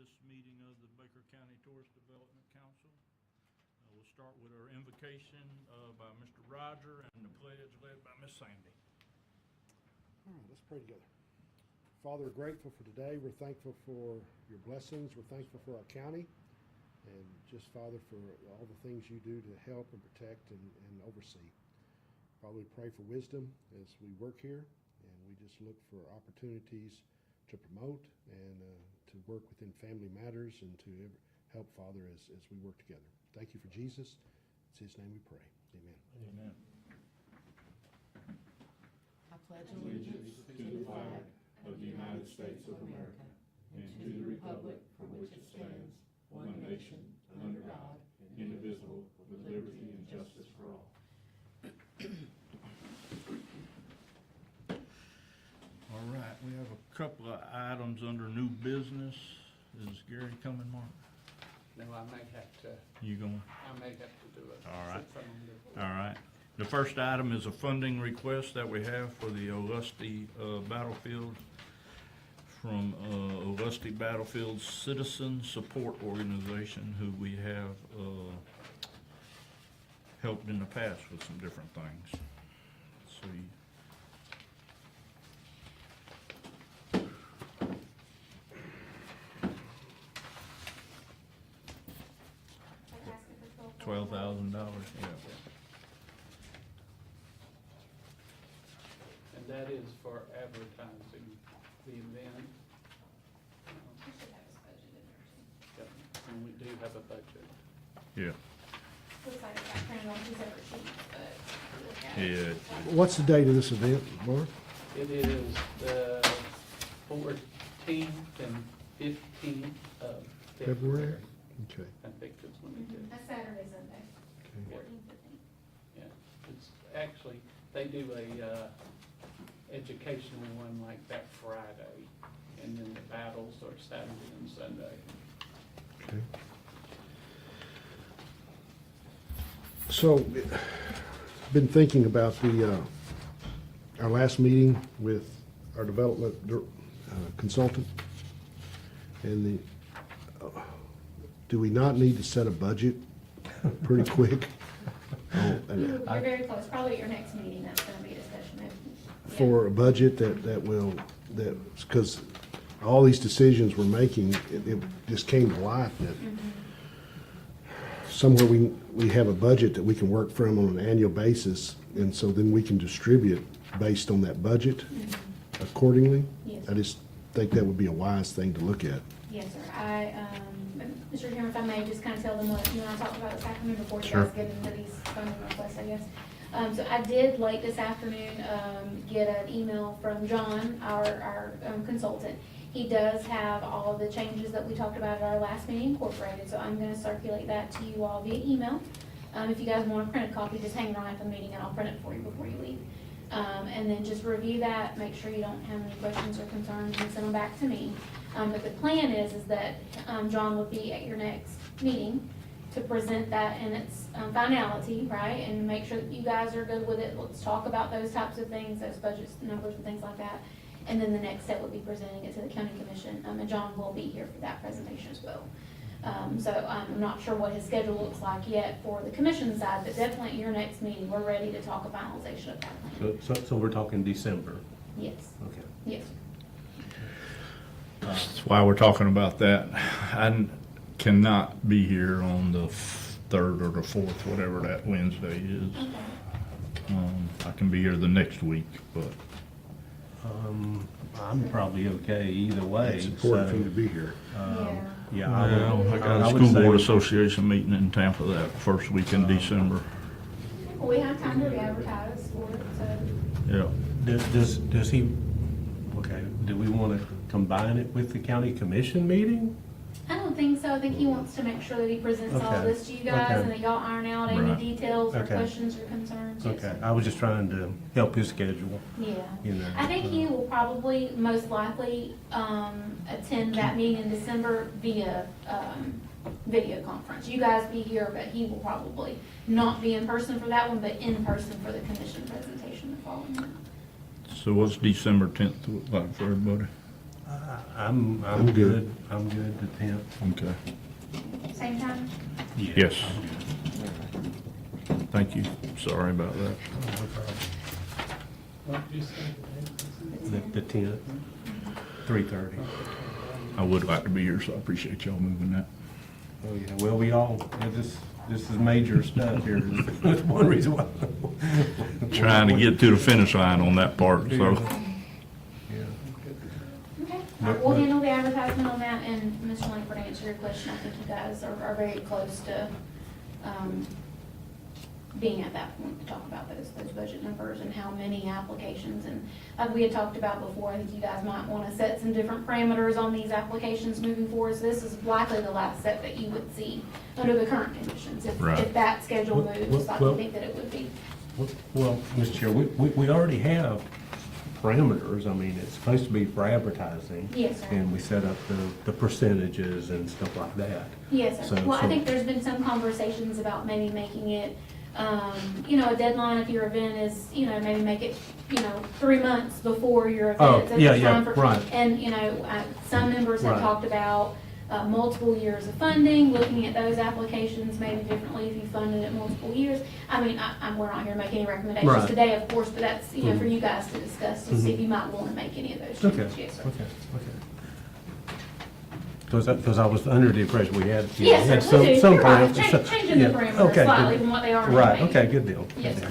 this meeting of the Baker County Tourist Development Council. We'll start with our invocation by Mr. Roger and the pledge led by Miss Sandy. All right, let's pray together. Father, we're grateful for today. We're thankful for your blessings. We're thankful for our county. And just, Father, for all the things you do to help and protect and oversee. Father, we pray for wisdom as we work here. And we just look for opportunities to promote and to work within family matters and to help, Father, as we work together. Thank you for Jesus. It's his name we pray. Amen. Amen. I pledge allegiance to the flag of the United States of America and to the republic for which it stands, one nation, under God, indivisible, with liberty and justice for all. All right, we have a couple of items under new business. Is Gary coming, Mark? No, I may have to, You going? I may have to do it. All right. Since I'm on All right. The first item is a funding request that we have for the Olustee Battlefield from Olustee Battlefield Citizen Support Organization, who we have helped in the past with some different things. So $12,000, yeah. And that is for advertising the event. We should have his budget in there too. Yep, and we do have a budget. Yeah. Looks like it's got printed on two separate sheets, but look at Yeah. it. What's the date of this event, Mark? It is the 14th and 15th of February. Okay. I think that's when we do. That's Saturday, Sunday, Okay. 14th, 15th. Yeah, it's actually, they do a educational one like that Friday, and then the battles are Saturday and Sunday. Okay. So, been thinking about our last meeting with our development consultant, and do we not need to set a budget pretty quick? You're very close, probably at your next meeting, that's gonna be a discussion. Yeah. For a budget because all these decisions we're making, it just came to light that somewhere we have a budget that we can work from on an annual basis, and so then we can distribute based on that budget accordingly. Yes. I just think that would be a wise thing to look at. Yes, sir. Mr. Chairman, if I may, just kind of tell them what you and I talked about this afternoon before you Sure. guys get into these funding requests, I guess. So I did late this afternoon, get an email from John, our consultant. He does have all of the changes that we talked about at our last meeting incorporated, so I'm gonna circulate that to you all via email. If you guys want a printed copy, just hang around after the meeting and I'll print it for you before you leave. And then just review that, make sure you don't have any questions or concerns, and send them back to me. But the plan is that John will be at your next meeting to present that in its finality, right? And make sure that you guys are good with it. Let's talk about those types of things, those budgets, numbers, and things like that. And then the next step would be presenting it to the county commission, and John will be here for that presentation as well. So I'm not sure what his schedule looks like yet for the commission side, but definitely at your next meeting, we're ready to talk a finalization of that plan. So we're talking December? Yes, Okay. yes. That's why we're talking about that. I cannot be here on the 3rd or the 4th, whatever that Wednesday is. I can be here the next week, but I'm probably okay either way. It's important for you to so, be here. Yeah, I got a I would school say- board association meeting in Tampa that first week in December. Well, we have time to re-advertise for it, so. Yeah. Does he, okay, do we want to combine it with the county commission meeting? I don't think so. I think he wants to make sure that he presents all Okay. this to you guys Okay. and that y'all iron out any Right. details or Okay. questions or concerns. Yes, Okay, sir. I was just trying to help his schedule, Yeah. you know. I think he will probably most likely attend that meeting in December via video conference. You guys be here, but he will probably not be in person for that one, but in person for the commission presentation the following month. So what's December 10th look like for everybody? I'm good. I'm good the 10th. Okay. Same time? Yes. Thank you. Sorry about that. What did you say? The 10th, 3:30. I would like to be here, so I appreciate y'all moving that. Oh, yeah, well, this is major stuff here. That's one reason why. Trying to get to the finish line on that part, so. Yeah. Okay. All right, we'll handle the advertisement on that, and Mr. Langford, to answer your question, I think you guys are very close to, being at that point to talk about those budget numbers and how many applications. And like we had talked about before, I think you guys might wanna set some different parameters on these applications moving forward. So this is likely the last step that you would see under the current conditions. Right. If that schedule moves, like Well- we think that it would be. Well, Mr. Chair, we already have parameters. I mean, it's supposed to be for advertising. Yes, sir. And we set up the percentages and stuff like that. Yes, sir. So- Well, I so- think there's been some conversations about maybe making it, a deadline if your event is, maybe make it, 3 months before your event. Oh, So it's yeah, time yeah, for- right. And, some members have Right. talked about, multiple years of funding, looking at those applications maybe differently if you funded it multiple years. I mean, we're not here to make any recommendations Right. today, of course, but that's, for Mhm. you guys to discuss, to see if you might wanna make any of those Okay, changes. Yes, sir. okay. Because I was under the impression we had, Yes, had sir, we do. some You're right. parameters. Changing the Yeah, parameters okay, slightly good. from what they are now. Right, maybe. okay, good deal. Yes, good sir.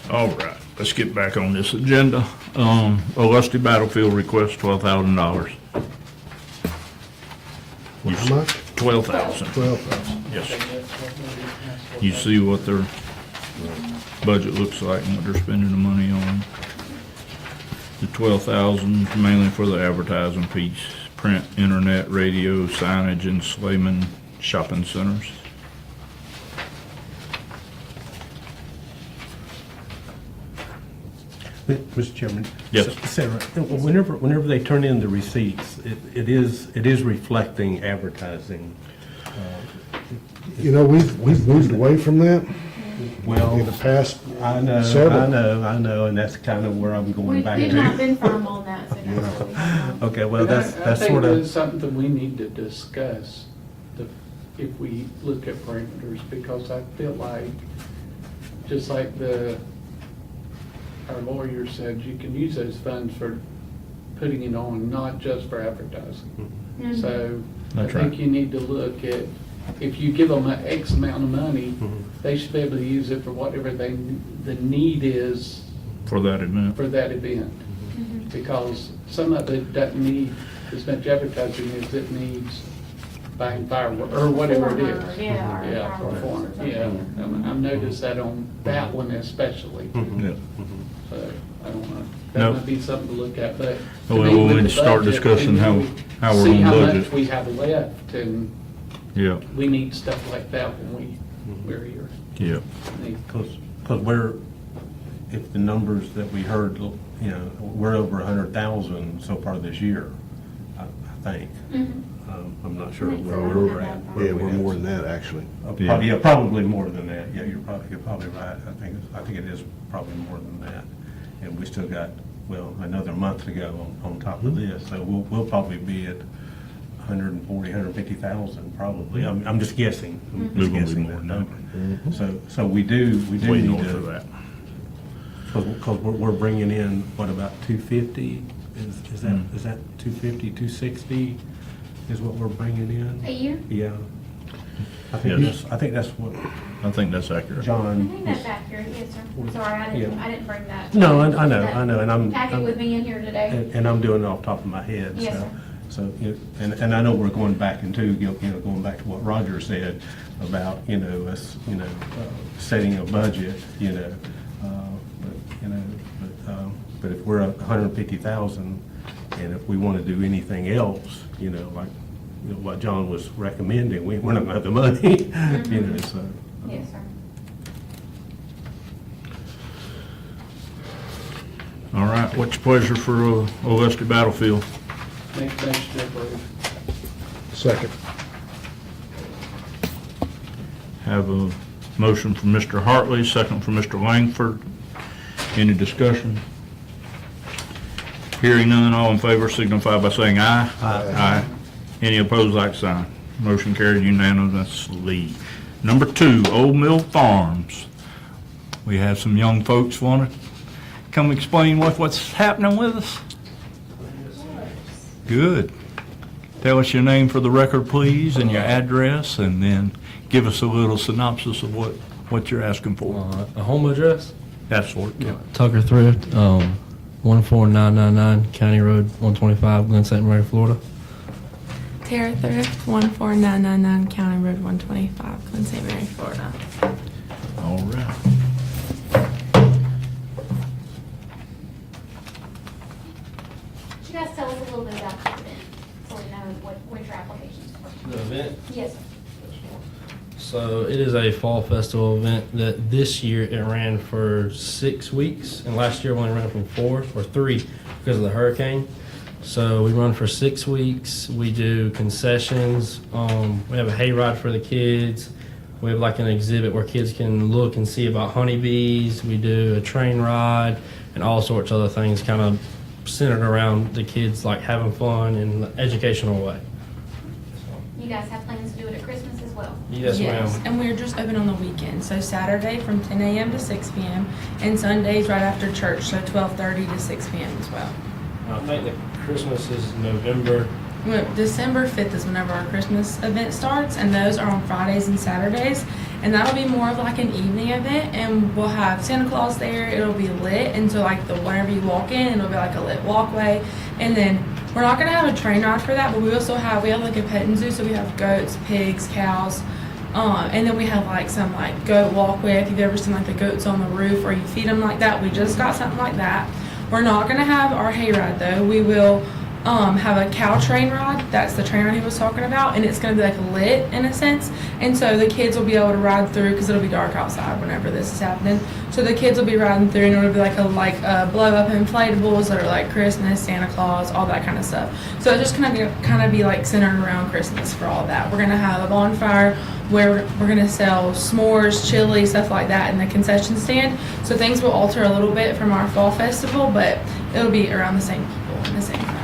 deal. All right, let's get back on this agenda. Lusty Battlefield request $12,000. How much? 12,000. 12,000. Yes. Okay, that's what we did. That's what You I- see what their budget looks like and what they're spending the money on. The 12,000 is mainly for the advertising piece, print, internet, radio, signage, and Slayman shopping centers. Mr. Chairman? Yes. Sarah, whenever they turn in the receipts, it is reflecting advertising. We've moved away from that Well, in the past. I know, Several. I know, and that's kind of where I'm going back We've not to. been firm on that, so that's what we have. Okay, well, But that's I sort think of, that's something we need to discuss, if we look at parameters, because I feel like, just like our lawyer said, you can use those funds for putting it on, not just for advertising. Mhm. So I That's right. think you need to look at, if you give them an X amount of money, Mhm. they should be able to use it for whatever the need is For that event. for that event. Mhm. Because some of it doesn't need as much advertising as it needs buying fireworks, or whatever it is. Former, yeah, or Yeah, fireworks or perform, something. yeah. I've noticed that on that one especially, Mhm. Yeah. so I don't know. Nope. That might be something to look at, but. to Well, me, we with need the to start budget, discussing we how need to we're see gonna how budget. much we have left, and Yeah, we need stuff like that when we're here. yeah. Need- because we're, if the numbers that we heard, we're over 100,000 so far this year, I think. Mhm. I'm not sure Makes where sense. we're at. Yeah, we're more than that, actually. Yeah, probably more than that. Yeah, you're probably right. I think it is probably more than that. And we still got, another month to go on top of this. So we'll probably be at 140, 150,000 probably. I'm just guessing. I'm We're just gonna be guessing more that than number. So we do Way need north of to, that. because we're bringing in, what, about 250? Is that 250, 260 is what we're bringing in? A year? Yeah. I Yes. think that's what I think that's accurate. I John think was. that's accurate, yes, sir. Sorry, I didn't bring that. No, I know, that and I'm. Packet with me in here today. And I'm doing it off the top of my head, Yes, so. sir. So, and I know we're going back into, going back to what Roger said about, us, setting a budget, but if we're at 150,000, and if we want to do anything else, like, what John was recommending, we're not gonna have the money, so. Yes, sir. All right, what's your pleasure for Lusty Battlefield? Make motion to approve. Second. Have a motion from Mr. Hartley, second from Mr. Langford. Any discussion? Hearing none, all in favor signify by saying aye. Aye. Any opposed, like sign. Motion carried unanimously. Number 2, Old Mill Farms. We have some young folks want to come explain what's happening with us. Good. Tell us your name for the record, please, and your address, and then give us a little synopsis of what you're asking for. A home address? That sort, yeah. Tucker Thrift, 14999 County Road 125, Glen St. Mary, Florida. Tara Thrift, 14999 County Road 125, Glen St. Mary, Florida. All right. Could you guys tell us a little bit about the event, so we know what your application's for? The event? Yes, sir. So it is a fall festival event that this year it ran for 6 weeks, and last year we only ran from 4 or 3 because of the hurricane. So we run for 6 weeks. We do concessions. We have a hayride for the kids. We have like an exhibit where kids can look and see about honeybees. We do a train ride and all sorts of other things kind of centered around the kids like having fun in an educational way. You guys have plans to do it at Christmas as well? Yes, ma'am. And we're just open on the weekend, so Saturday from 10 a.m. to 6 p.m. and Sundays right after church, so 12:30 to 6 p.m. as well. I think the Christmas is November. Well, December 5th is whenever our Christmas event starts, and those are on Fridays and Saturdays. And that'll be more of like an evening event, and we'll have Santa Claus there. It'll be lit, and so like whenever you walk in, it'll be like a lit walkway. And then we're not gonna have a train ride for that, but we have like a petting zoo, so we have goats, pigs, cows, and then we have like some like goat walkway. If you've ever seen like the goats on the roof, or you feed them like that, we just got something like that. We're not gonna have our hayride though. We will have a cow train ride. That's the train ride he was talking about, and it's going to be like lit in a sense, and so the kids will be able to ride through because it'll be dark outside whenever this is happening. So the kids will be riding through, and it'll be like blow up inflatables that are like Christmas, Santa Claus, all that kind of stuff. So it's just kind of be like centered around Christmas for all that. We're gonna have a bonfire where we're gonna sell s'mores, chili, stuff like that in the concession stand. So things will alter a little bit from our fall festival, but it'll be around the same people and the same crowd.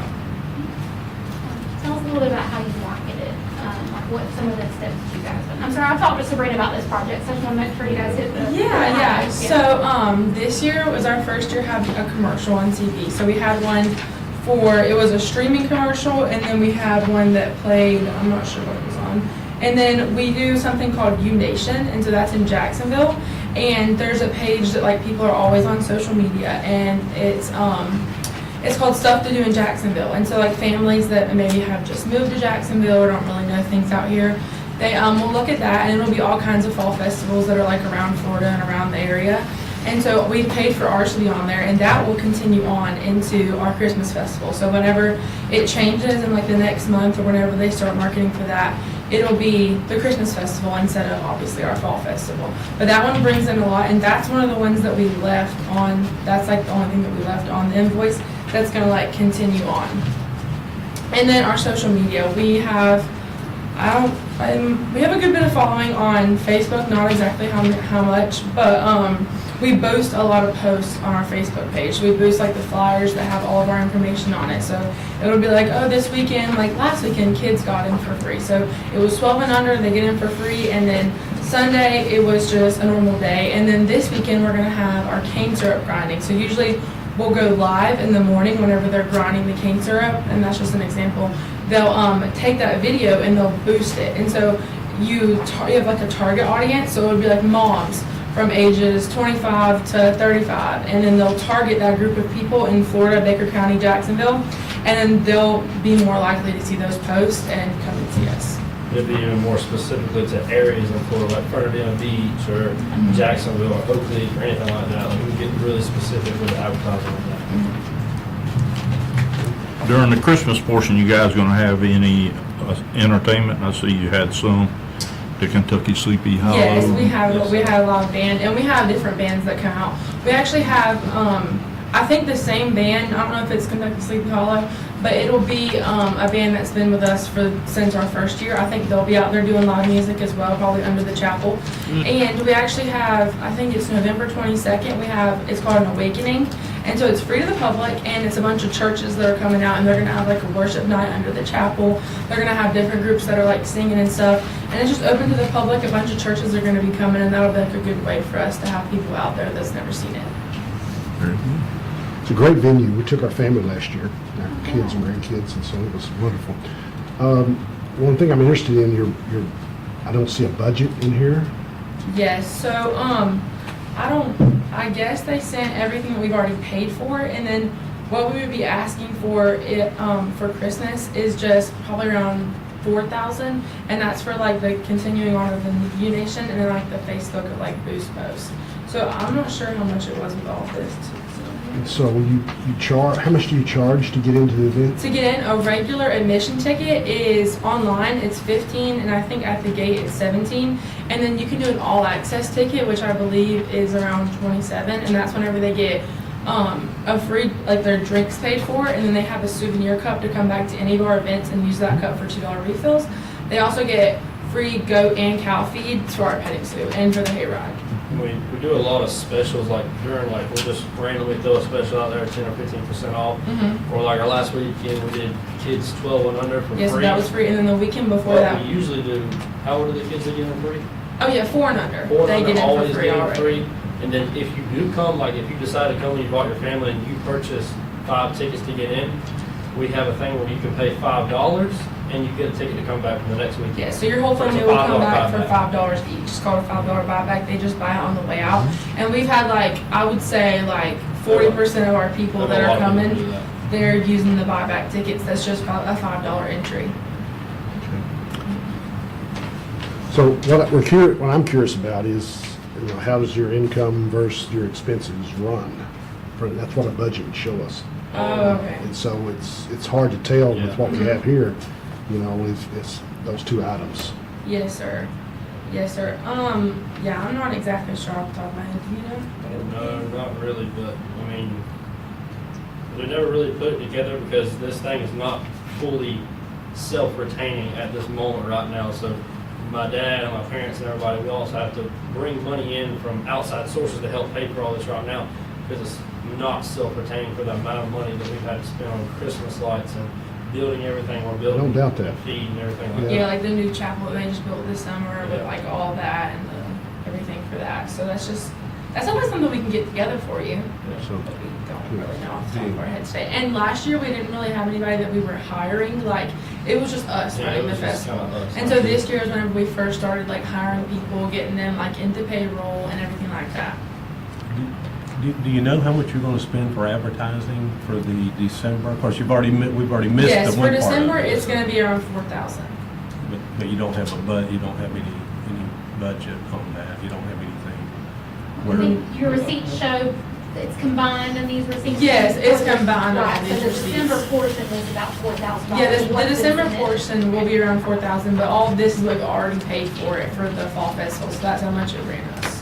Tell us a little bit about how you market it, like what some of the steps that you guys done. I'm sorry, I've talked to Sabrina about this project, so I just want to make sure you guys hit the. Yeah. So this year was our first year having a commercial on TV. So we had one it was a streaming commercial, and then we had one that played, I'm not sure what it was on. And then we do something called U Nation, and so that's in Jacksonville. And there's a page that like people are always on social media, and it's called Stuff to Do in Jacksonville. And so like families that maybe have just moved to Jacksonville or don't really know things out here, they will look at that, and it'll be all kinds of fall festivals that are like around Florida and around the area. And so we paid for ours to be on there, and that will continue on into our Christmas festival. So whenever it changes in like the next month or whenever they start marketing for that, it'll be the Christmas festival instead of obviously our fall festival. But that one brings in a lot, and that's one of the ones that we left on. That's like the only thing that we left on the invoice that's gonna like continue on. And then our social media, we have a good bit of following on Facebook, not exactly how much, but we post a lot of posts on our Facebook page. We post like the flyers that have all of our information on it. So it'll be like, oh, this weekend, like last weekend, kids got in for free. So it was 12 and under, they get in for free, and then Sunday it was just a normal day. And then this weekend we're gonna have our cane syrup grinding. So usually we'll go live in the morning whenever they're grinding the cane syrup, and that's just an example. They'll take that video and they'll boost it. And so you have like a target audience, so it would be like moms from ages 25 to 35, and then they'll target that group of people in Florida, Baker County, Jacksonville, and then they'll be more likely to see those posts and come and see us. It'd be even more specifically to areas in Florida, like Fernandina Beach or Jacksonville or Oak Leaf or anything like that. Like we get really specific with the advertising of that. During the Christmas portion, you guys gonna have any entertainment? I see you had some, the Kentucky Sleepy Hollow. Yes, we have a lot of band, and we have different bands that come out. We actually have, I think the same band, I don't know if it's Kentucky Sleepy Hollow, but it'll be a band that's been with us since our first year. I think they'll be out there doing live music as well, probably under the chapel. And we actually have, I think it's November 22nd, it's called An Awakening, And so it's free to the public, and it's a bunch of churches that are coming out, and they're gonna have like a worship night under the chapel. They're gonna have different groups that are like singing and stuff, and it's just open to the public. A bunch of churches are gonna be coming, and that'll be like a good way for us to have people out there that's never seen it. It's a great venue. We took our family last year, our kids and grandkids, and so it was wonderful. One thing I'm interested in, I don't see a budget in here. Yes, so, I guess they sent everything that we've already paid for, and then what we would be asking for for Christmas is just probably around 4,000, and that's for like the continuing on of the U Nation, and then like the Facebook of like Boost Post. So I'm not sure how much it was with all this. And so you charge, how much do you charge to get into the event? To get in, a regular admission ticket is online, it's 15, and I think at the gate it's 17. And then you can do an all-access ticket, which I believe is around 27, and that's whenever they get a free, like their drinks paid for, and then they have a souvenir cup to come back to any of our events and use that cup for $2 refills. They also get free goat and cow feed to our petting zoo and for the hayride. We do a lot of specials, like during, like, we'll just randomly throw a special out there, 10 or 15% off. Or like our last weekend, we did kids 12 and under for free. Yes, that was free, and then the weekend before What that. we usually do, how old are the kids that get in free? Oh yeah, 4 and under. 4 and They under get in always for free get in already. free. And then if you do come, like if you decide to come and you brought your family and you purchase 5 tickets to get in, we have a thing where you can pay $5 and you get a ticket to come back for the next weekend. Yeah, so your whole So it's family a will come $5 back for buyback. $5 each. It's called a $5 buyback. They just buy it on the way out. And we've had like, I would say like 40% of our people that are coming, they're using the buyback tickets. That's just about a $5 entry. So what I'm curious about is, how does your income versus your expenses run? That's what a budget would show us. Oh, okay. And so it's hard to tell with what we have here, it's those two items. Yes, sir. Yes, sir. Yeah, I'm not exactly sure off the top of my head. Do you know? No, not really, but I mean, we never really put it together because this thing is not fully self-retaining at this moment right now. So my dad and my parents and everybody, we also have to bring money in from outside sources to help pay for all this right now because it's not self-retaining for the amount of money that we've had to spend on Christmas lights and building everything we're building. don't doubt that. And feed and everything like Yeah, that. like the new chapel that they just built this summer with Yeah. like all that and everything for that. So that's always something we can get together for you. So, But we don't really know off the top of our heads today. And last year, we didn't really have anybody that we were hiring, like, it was just us Yeah, it running the was just festival. kinda us. And so this year is whenever we first started, like, hiring people, getting them, like, into payroll and everything like that. Do you know how much you're gonna spend for advertising for the December? Of course, we've already missed the one part Yes, of for it. December, it's gonna be around 4,000. But you don't have you don't have any budget on that, you don't have anything. I Where, think your receipts show it's combined in these receipts. Yes, it's combined on Right, these so the receipts. December portion is about $4,000. Yeah, the What's December in it? portion will be around 4,000, but all of this is what we already paid for it for the fall festival, so that's how much it ran us.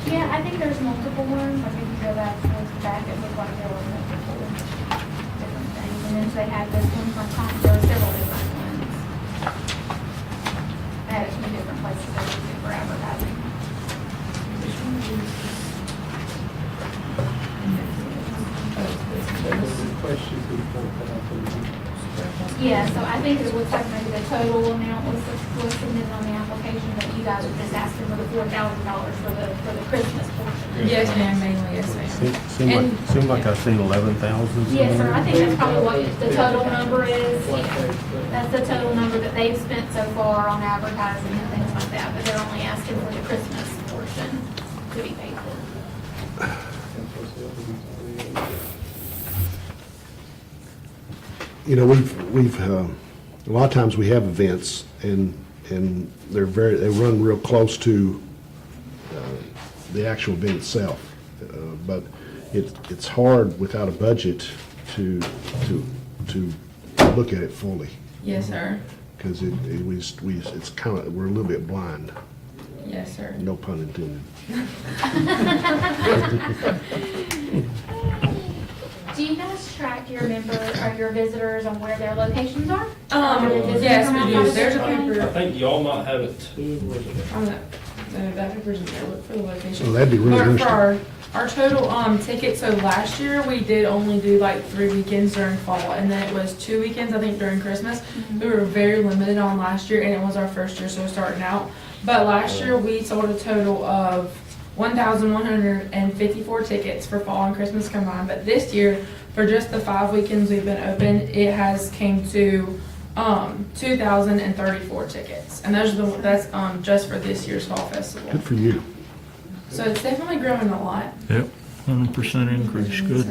Yeah, I think there's multiple ones. I think you go back towards the back, it looked like there were multiple different things. And then they had this one from there were several different ones. I had it from different places they used it for advertising. Yeah, so I think it looks like maybe the total amount was submitted on the application, but you guys are just asking for the $4,000 for the Christmas portion. Yes, ma'am, mainly, yes, ma'am. seemed like I seen 11,000. Yes, sir, I think that's probably what the total number is. Yeah. That's the total number that they've spent so far on advertising and things like that, but they're only asking for the Christmas portion to be paid for. We've a lot of times we have events and they run real close to the actual event itself. But it's hard without a budget to look at it fully. Yes, sir. Because it's kind of, we're a little bit blind, Yes, sir. no pun intended. Do you guys track your or your visitors on where their locations are? Yes, we do. There's a I paper think y'all might have it too. Where's it at? on that paper's in there. Look for the location. Well, that'd be really But for interesting. our total tickets, so last year we did only do like 3 weekends during fall, and then it was 2 weekends I think during Christmas. We were very limited on last year, and it was our first year, so starting out. But last year we sold a total of 1,154 tickets for fall and Christmas combined. But this year, for just the 5 weekends we've been open, it has came to 2,034 tickets, and that's just for this year's fall festival. Good for you. So it's definitely growing a lot. Yep, 100% increase, good.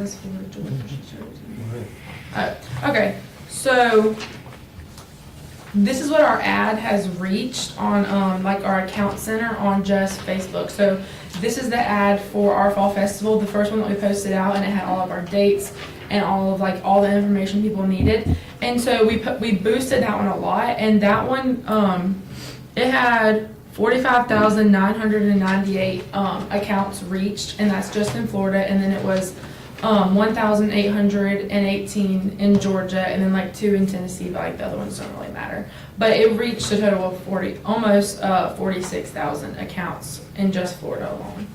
Okay, so this is what our ad has reached on like our account center on just Facebook. So this is the ad for our fall festival, the first one that we posted out, and it had all of our dates and all of like all the information people needed. And so we boosted that one a lot, and that one it had 45,998 accounts reached, and that's just in Florida. And then it was 1,818 in Georgia, and then like 2 in Tennessee, but like the other ones don't really matter. But it reached a total of almost 46,000 accounts in just Florida alone.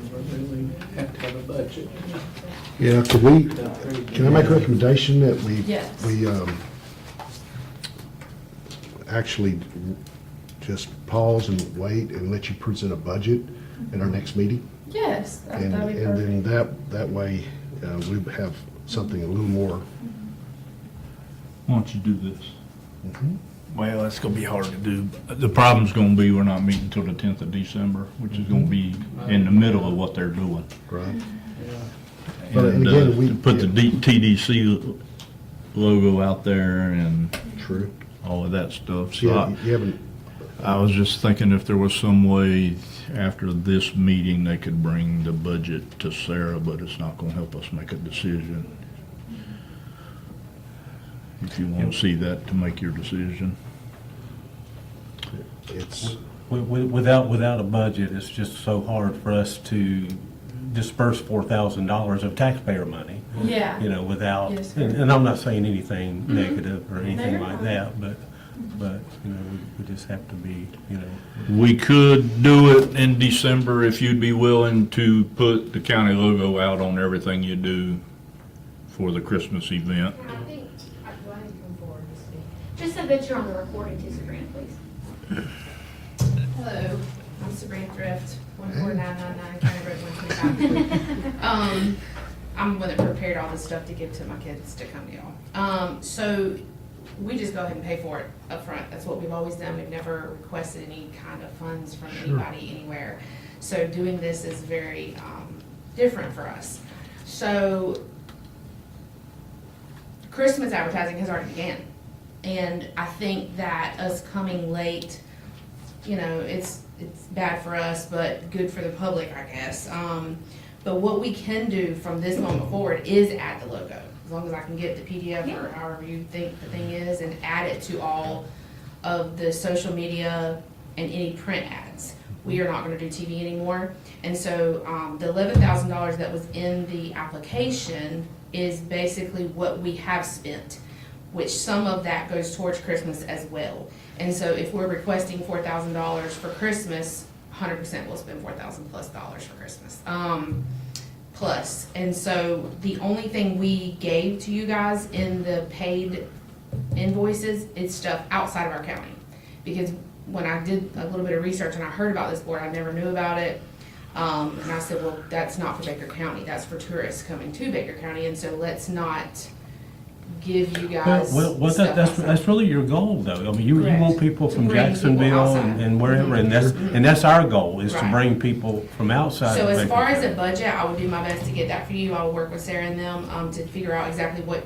We have to have a budget. Yeah, can I make a recommendation that we Yes. Actually just pause and wait and let you present a budget in our next meeting? Yes, And that'd be perfect. and then that way, we have something a little more. Why don't you do this? Well, that's gonna be hard to do. The problem's gonna be we're not meeting until the 10th of December, which is gonna be in the middle of what they're doing. Right. Yeah. But And, again, we- to put the TDC logo out there and True. all of that stuff. So Yeah, you haven't, I was just thinking if there was some way after this meeting, they could bring the budget to Sarah, but it's not gonna help us make a decision. If you wanna see that to make your decision. it's, Without a budget, it's just so hard for us to disperse $4,000 of taxpayer money, Yeah. you know, without, Yes, sir. and I'm not saying anything negative or anything you're like fine. that, but, you know, we just have to be, you know, We could do it in December if you'd be willing to put the county logo out on everything you do for the Christmas event. I think, go ahead and come forward and speak. Just so that you're on the recording too, Sabrina, please. Hello, I'm Sabrina Thrift, 14999 County Road 125. I'm the one that prepared all this stuff to give to my kids to come to y'all. So we just go ahead and pay for it up front. That's what we've always done. We've never requested any kind of funds from anybody anywhere. So doing this is very different for us. So Christmas advertising has already began. And I think that us coming late, you know, it's bad for us, but good for the public, I guess. But what we can do from this moment forward is add the logo, as long as I can get the PDF or however you think the thing is, and add it to all of the social media and any print ads. We are not gonna do TV anymore. And so, the $11,000 that was in the application is basically what we have spent, which some of that goes towards Christmas as well. And so if we're requesting $4,000 for Christmas, 100% we'll spend $4,000+ for Christmas. Plus, and so the only thing we gave to you guys in the paid invoices is stuff outside of our county. Because when I did a little bit of research and I heard about this board, I never knew about it. And I said, well, that's not for Baker County, that's for tourists coming to Baker County, and so let's not give you guys well, stuff outside. that's really your goal, though. I mean, you Correct. want people from Bring people Jacksonville outside. and wherever, and Mhm. that's our goal, is to Right. bring people from outside. So of as Baker far as County. a budget, I will do my best to get that for you. I will work with Sarah and them, to figure out exactly what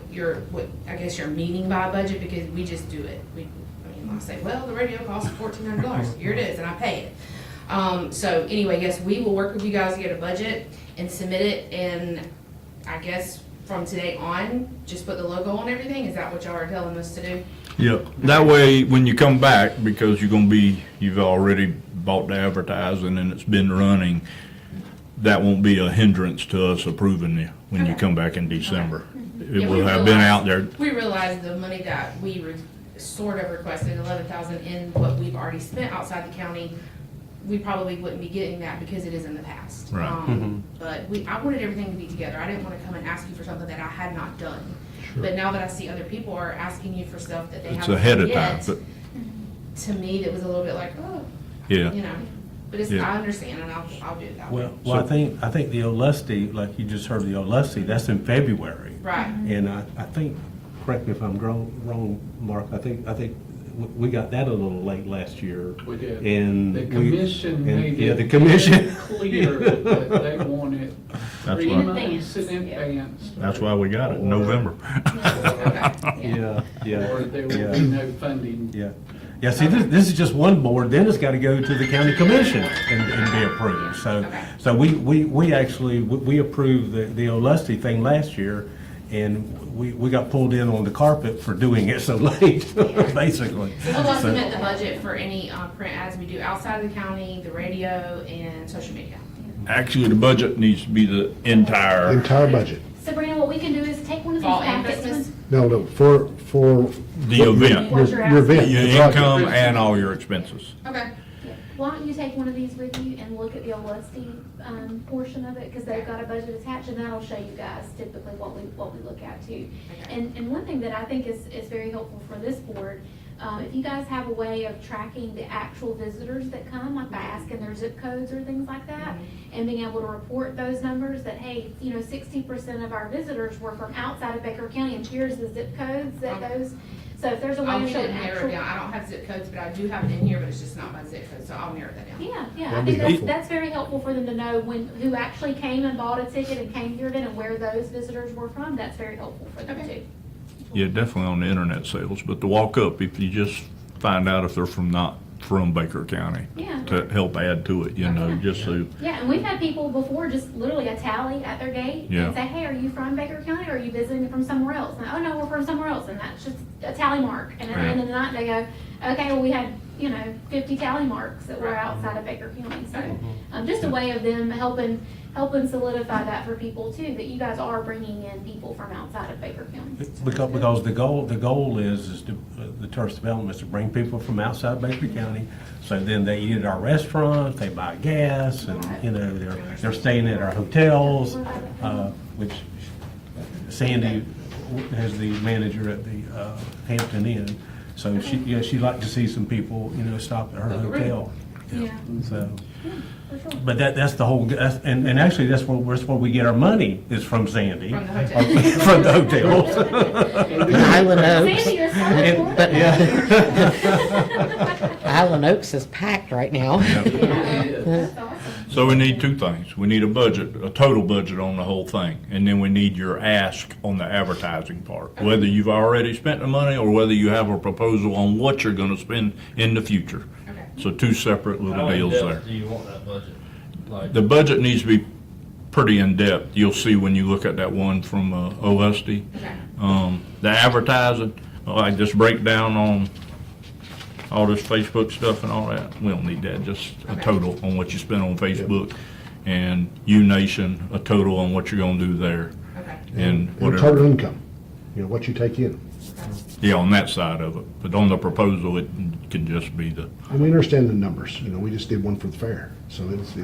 I guess you're meaning by a budget, because we just do it. I say, well, the radio costs $1,400, here it is, and I pay it. So anyway, yes, we will work with you guys to get a budget and submit it, and I guess from today on, just put the logo on everything? Is that what y'all are telling us to do? Yep. That way, when you come back, because you've already bought the advertising and it's been running, that won't be a hindrance to us approving you when you Okay. come back in December. It Yeah, we will have been realize- out there. We realize the money that we sort of requested, 11,000 in what we've already spent outside the county, we probably wouldn't be getting that because it is in the past. Right. But I wanted everything to be together. I didn't want to come and ask you for something that I had not done. But now that I see other people are asking you for stuff that they It's haven't ahead done of time, yet, but, to me, that was a little bit like, oh, yeah. you know. But it's, Yeah. I understand, and I'll do it that way. Well, I think the Olusty, like you just heard the Olusty, that's in February. Right. And I think, correct me if I'm wrong, Mark, I think we got that a little late last year. We did. And The we- commission and- made yeah, it the commission. very clear that they wanted That's 3 why- months in Advance, yeah. advance. That's why we got it in November. Yeah, yeah. Or there will yeah. be no funding. Yeah, yeah, see, this is just one board, then it's gotta go to the county commission and be approved. So, Okay. so we actually, we approved the Olusty thing last year, and we got pulled in on the carpet for doing it so late, basically. So we'll So- submit the budget for any print ads we do outside of the county, the radio, and social media. Actually, the budget needs to be the entire, Entire budget. Sabrina, what we can do is take one of these Fall and packets. Christmas? No, for. The event. What you're Your event. your the project. income and all your expenses. Okay. Yeah. Why don't you take one of these with you and look at the Olusty, portion of it, cause they've got a budget attached, and that'll show you guys typically what we look at too. Okay. And one thing that I think is very helpful for this board, if you guys have a way of tracking the actual visitors that come, like by asking their zip codes or things like that, and being able to report those numbers that, hey, 60% of our visitors were from outside of Baker County, and here's the zip codes that those, so if there's a way I to show should an narrow actual. it down. I don't have zip codes, but I do have it in here, but it's just not my zip code, so I'll narrow that down. Yeah, I That'd be think that's, helpful. that's very helpful for them to know who actually came and bought a ticket and came here then and where those visitors were from. That's very helpful for them Okay. too. Yeah, definitely on the internet sales, but to walk up, if you just find out if they're not from Baker County, Yeah. to help add to it, just so, Yeah, and we've had people before just literally a tally at their gate Yeah. and say, hey, are you from Baker County or are you visiting from somewhere else? And, oh, no, we're from somewhere else. And that's just a tally mark. And at the end of the night, they go, okay, well, we had, 50 tally marks that were outside of Baker County. So, just a way of them helping solidify that for people too, that you guys are bringing in people from outside of Baker County. Because the goal is to, the tourist development is to bring people from outside Baker County, so then they eat at our restaurants, they buy gas, and, they're staying at our hotels, which Sandy is the manager at the Hampton Inn, so she'd like to see some people, stop at her hotel. Yeah. So, For sure. but that's the whole, and actually, that's where we get our money, is from Sandy. From the hotel. From the hotels. Island Oaks, Sandy, you're so but important. Island Oaks is packed right now. Yeah, that's awesome. So we need two things. We need a budget, a total budget on the whole thing, and then we need your ask on the advertising part. Whether you've already spent the money or whether you have a proposal on what you're gonna spend in the future. Okay. So two separate little How in deals depth there. do you want that budget? Like, The budget needs to be pretty in-depth. You'll see when you look at that one from Olusty. Okay. The advertising, like this breakdown on all this Facebook stuff and all that, we don't need that, just a Okay. total on what you spent on Facebook. And U-Nation, a total on what you're gonna do there, Okay. and Total whatever. income, what you take in. Yeah, on that side of it, but on the proposal, it can just be the, And we understand the numbers, we just did one for the fair, so it's,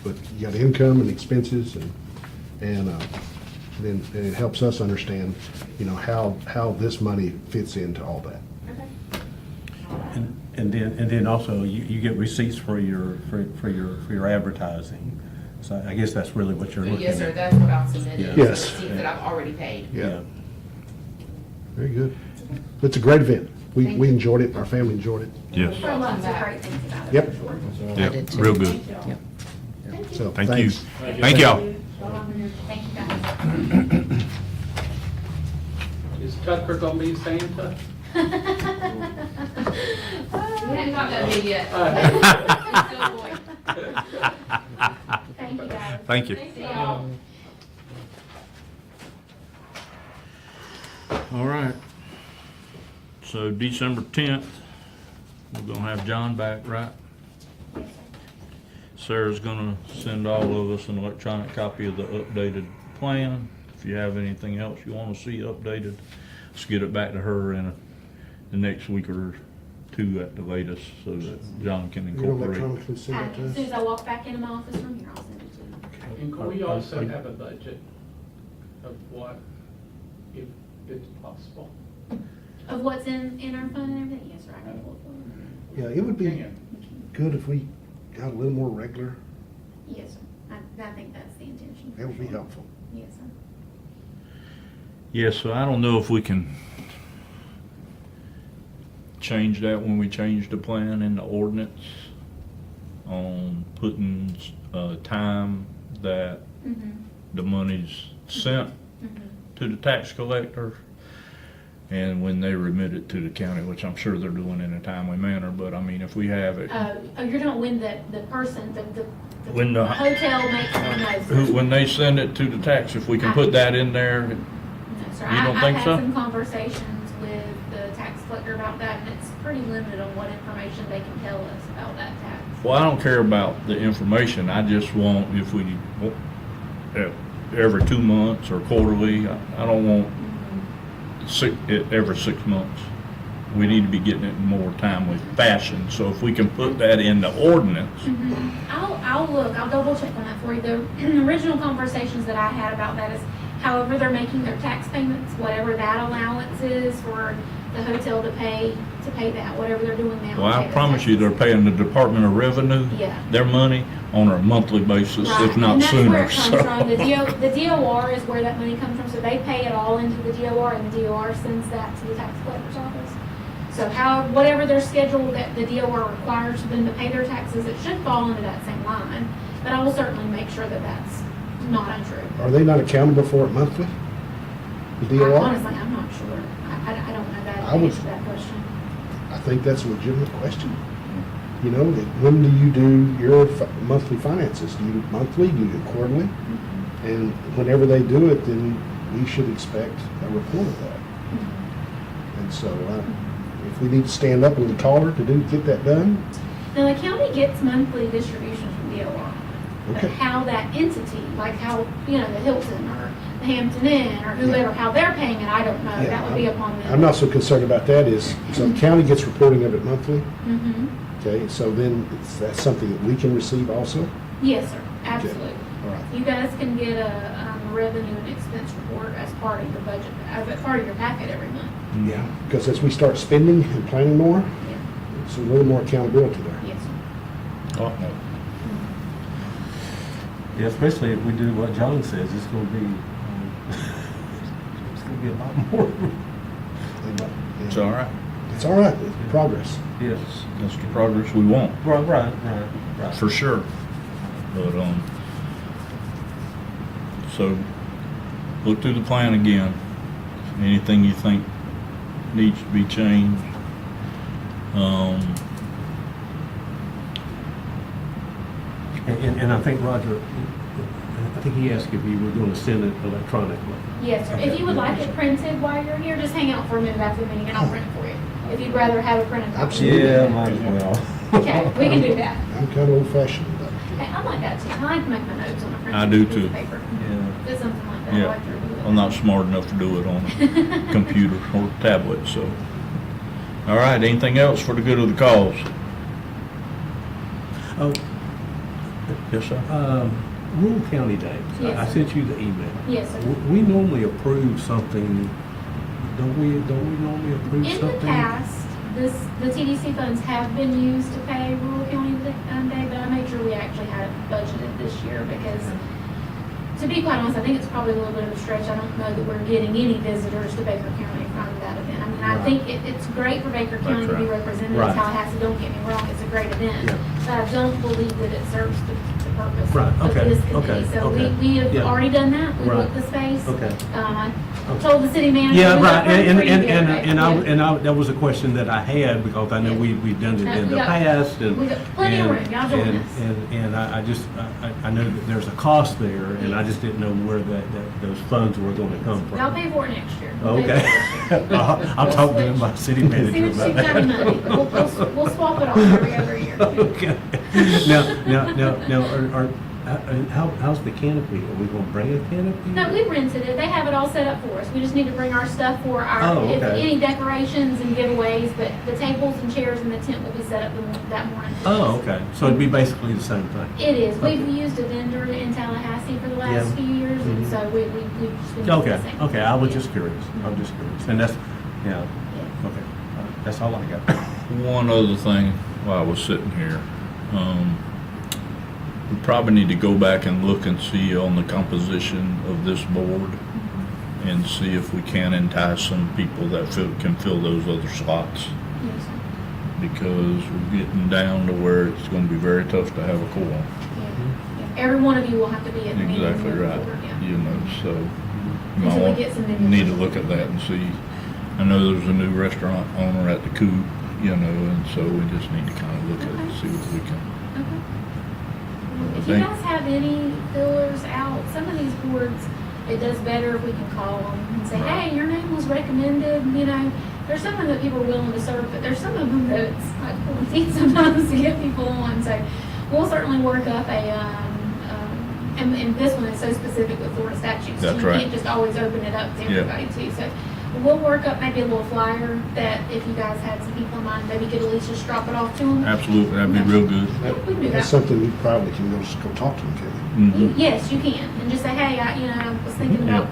but you got income and expenses and then it helps us understand, how this money fits into all that. And then also, you get receipts for your advertising. So I guess that's really what you're looking at. Yes, sir, that's what I'll submit, is Yeah. the Yes. receipts that I've already paid. Yeah. Very good. It's a great event. We enjoyed it, our family enjoyed it, yes. For lots of great things about it. Yep. for sure. Yeah, did too. real good. Yep. so Thank you. thanks. Thank y'all. Thank you, guys. Is Tucker gonna be Santa? We hadn't got that big yet. Still a boy. Thank you, guys. Thank you. See y'all. All right. So December 10th, we're gonna have John back, right? Sarah's gonna send all of us an electronic copy of the updated plan. If you have anything else you wanna see updated, let's get it back to her in the next week or two at the latest, so that John can You're gonna incorporate. electronically send it to As us? soon as I walk back into my office from here, I'll send it to you. And can we also have a budget of what, if it's possible? Of what's in our fund and everything, yes, sir, I can pull it for you. Yeah, it would be Can. good if we got a little more regular. Yes, sir, I think that's the intention. That would be helpful. Yes, sir. Yeah, so I don't know if we can change that when we change the plan in the ordinance on putting, time that Mm-hmm, the money's sent mm-hmm. to the tax collector, and when they remit it to the county, which I'm sure they're doing in a timely manner, but I mean, if we have it, Oh, you're talking when the person, When the the- hotel makes the notice. when they send it to the tax, if we can put that in there, No, sir. You don't I've think so? had some conversations with the tax collector about that, and it's pretty limited on what information they can tell us about that tax. well, I don't care about the information, I just want, if we, every 2 months or quarterly, I don't want every 6 months. We need to be getting it in more timely fashion, so if we can put that in the ordinance, Mhm. I'll look, I'll double check on that for you. The original conversations that I had about that is however they're making their tax payments, whatever that allowance is for the hotel to pay that, whatever they're doing now. well, I pay those promise you, they're taxes. paying the Department of Revenue Yeah. their money on a monthly basis, Right, if not and that's where sooner, it comes so. from. The DOR is where that money comes from, so they pay it all into the DOR, and the DOR sends that to the tax collector's office. So whatever their schedule that the DOR requires them to pay their taxes, it should fall into that same line. But I will certainly make sure that that's not untrue. Are they not accountable for it monthly? The DOR? Honestly, I'm not sure. I don't know that, I would- answer that question. I think that's a legitimate question. You know, that when do you do your monthly finances? Do you do monthly, do you do quarterly? And whenever they do it, then we should expect a report of that. And so, if we need to stand up and call her to get that done, Now, the county gets monthly distributions from DOR. But okay. how that entity, like how, the Hilton or the Hampton Inn or whoever, how they're paying it, I don't know. Yeah, That would be upon them. I'm not so concerned about that so the county gets reporting of it monthly, Mm-hmm. okay? So then that's something that we can receive also? Yes, sir, absolutely. All right. You guys can get a revenue and expense report as part of your budget, as a part of your packet every month. Yeah. Because as we start spending and planning more, Yeah, it's a little more accountability there. yes, sir. Oh, Yeah, especially if we do what John says, it's gonna be, it's gonna be a lot more. It's all right, It's all right, it's progress. Yes. that's the progress we want. Right. For sure. But, so, look through the plan again. Anything you think needs to be changed. And I think Roger, I think he asked if you were gonna send it electronically. Yes, sir. If you would like it printed while you're here, just hang out for a minute after the meeting and I'll print it for you. If you'd rather have a printed copy. Absolutely. Yeah, might as well. Okay, we can do that. I'm kind of old fashioned about it. Hey, I like that too. I like to make my notes on a printed I do piece of too. paper. Yeah. Just something like that. I Yeah, like to do it. I'm not smart enough to do it on a computer or tablet, so. All right, anything else for the good of the cause? Oh, Yes, sir. Rural County Day. Yes, I sir. sent you the email. Yes, sir. We normally approve something, don't we normally approve In something? the past, the TDC funds have been used to pay Rural County Day, but I made sure we actually had it budgeted this year because, to be quite honest, I think it's probably a little bit of a stretch. I don't know that we're getting any visitors to Baker County from that event. I mean, I Right. think it's great for Baker County to be right. represented in Right. Tallahassee, don't get me wrong, it's a great event. Yeah. But I don't believe that it serves the purpose Right, of okay, this okay, committee. So okay. we have Yeah. already done that, we Right. booked the space. Okay. I told the city manager. Yeah, we right, got room and, for you to get and, right. and I, Yeah. and I, that was a question that I had, because I know we've done it No, in we the got- past, and. we got plenty of and- room. Y'all join and- us. And I just, I know that there's a cost there, and I just didn't know where those funds were gonna come from. Y'all pay for it next year. We'll pay Okay. for it next year. I'll talk to my city See manager what about you've got in that. money. We'll swap it off every other year. Okay. Now, how's the canopy? Are we gonna bring a canopy? No, we rented it. They have it all set up for us. We just need to bring our stuff for our, Oh, if okay. any decorations and giveaways, but the tables and chairs and the tent will be set up that morning. Oh, okay, so it'd be basically the same thing? It is. We've Okay. used a vendor in Tallahassee for the last Yeah. few years, and Mhm. so we've just been using Okay, the same. okay, I was Yeah. just curious, and that's, yeah, Yeah. okay, that's all I got. One other thing while I was sitting here, we probably need to go back and look and see on the composition of this board and see if we can entice some people that can fill those other slots. Yes, sir. Because we're getting down to where it's gonna be very tough to have a quorum. Yeah. Yeah. Every one of you will have to be at the meeting. Exactly moving right, forward, yeah. you know, so. you Until we might get some new Need to members. look at that and see. I know there's a new restaurant owner at the Coop, you know, and so we just need to kind of look at it and see what we can. Okay. If you Thank- guys have any fillers out, some of these boards, it does better if we can call them and say, Right. hey, your name was recommended, you know. There's some of them that people are willing to serve, but there's some of them that it's like pulling teeth sometimes to get people on. So we'll certainly work up and this one is so specific with Florida statutes. That's You right. can't just always open it up to Yeah. everybody too. So we'll work up maybe a little flyer that if you guys had some people in mind, maybe you could at least just drop it off to them. Absolutely, that'd be real good. We can do That's that. something you probably can just go talk to them, can Mhm. Yes, you can, and just say, hey, I was thinking about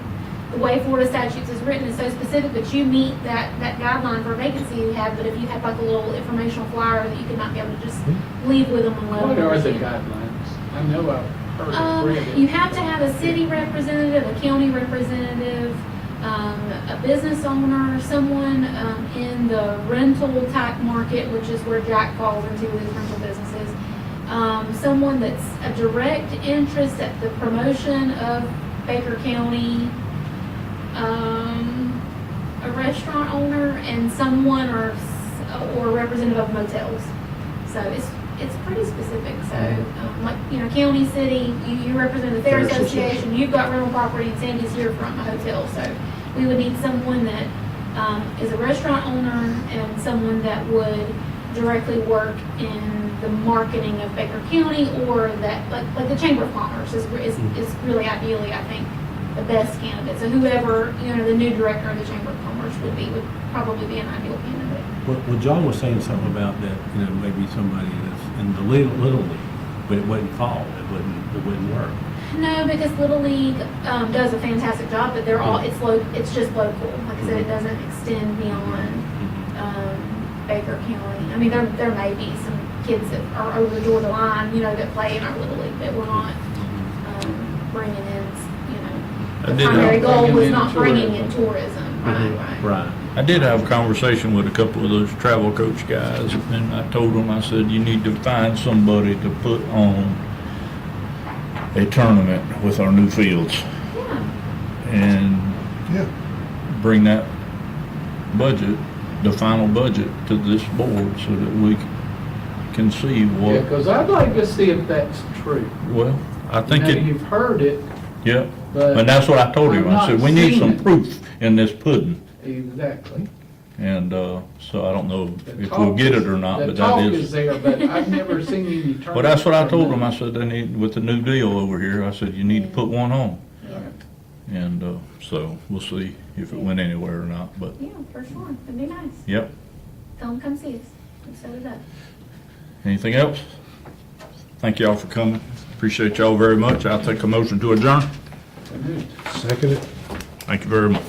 the way Florida statutes is written is so specific, but you meet that guideline for a vacancy you have, but if you had like a little informational flyer that you could not be able to just leave with them and let them. What are the understand. guidelines? I know I've heard it, read it. You have to have a city representative, a county representative, a business owner, someone, in the rental type market, which is where Jack falls into with his rental businesses. Someone that's a direct interest at the promotion of Baker County, a restaurant owner, and someone or a representative of motels. So it's pretty specific. So, like, county, city, you represent the Fair Fair Association, Association. you've got rental property, and Sandy's here from a hotel. So we would need someone that is a restaurant owner and someone that would directly work in the marketing of Baker County, or that, like the Chamber of Commerce is really ideally, I think, the best candidate. So whoever, the new director of the Chamber of Commerce would probably be an ideal candidate. Well, John was saying something about that, maybe somebody that's in the Little League, but it wouldn't fall, it wouldn't work. No, because Little League does a fantastic job, but they're all, it's just local. Like I said, it doesn't extend beyond Baker County. I mean, there may be some kids that are over the Georgia line, that play in our Little League, but we're not bringing in, I the did primary have- goal was Bringing in not bringing in tourism. tourism. Right. Right. I did have a conversation with a couple of those travel coach guys, and I told them, I said, you need to find somebody to put on a tournament with our new fields Yeah. and Yeah. bring that budget, the final budget, to this board so that we can see Yeah, what, because I'd like to see if that's true. well, I think it, You've heard it, yeah. but. And that's what I told him. I'm I said, not we need seeing some it. proof in this pudding. Exactly. And, so I don't know The if we'll talk get is- it or not, the but talk that is is. there, but I've never seen any tournament. Well, that's what I told them. I said, they need, with the new deal over here, I said, you need to put one on. Yeah. And, so we'll see if it went anywhere or not, but, Yeah, for sure. It'd be nice. yep. Tell them come see us. We'll set it up. Anything else? Thank y'all for coming. Appreciate y'all very much. I'll take a motion to adjourn. Second it. Thank you very much.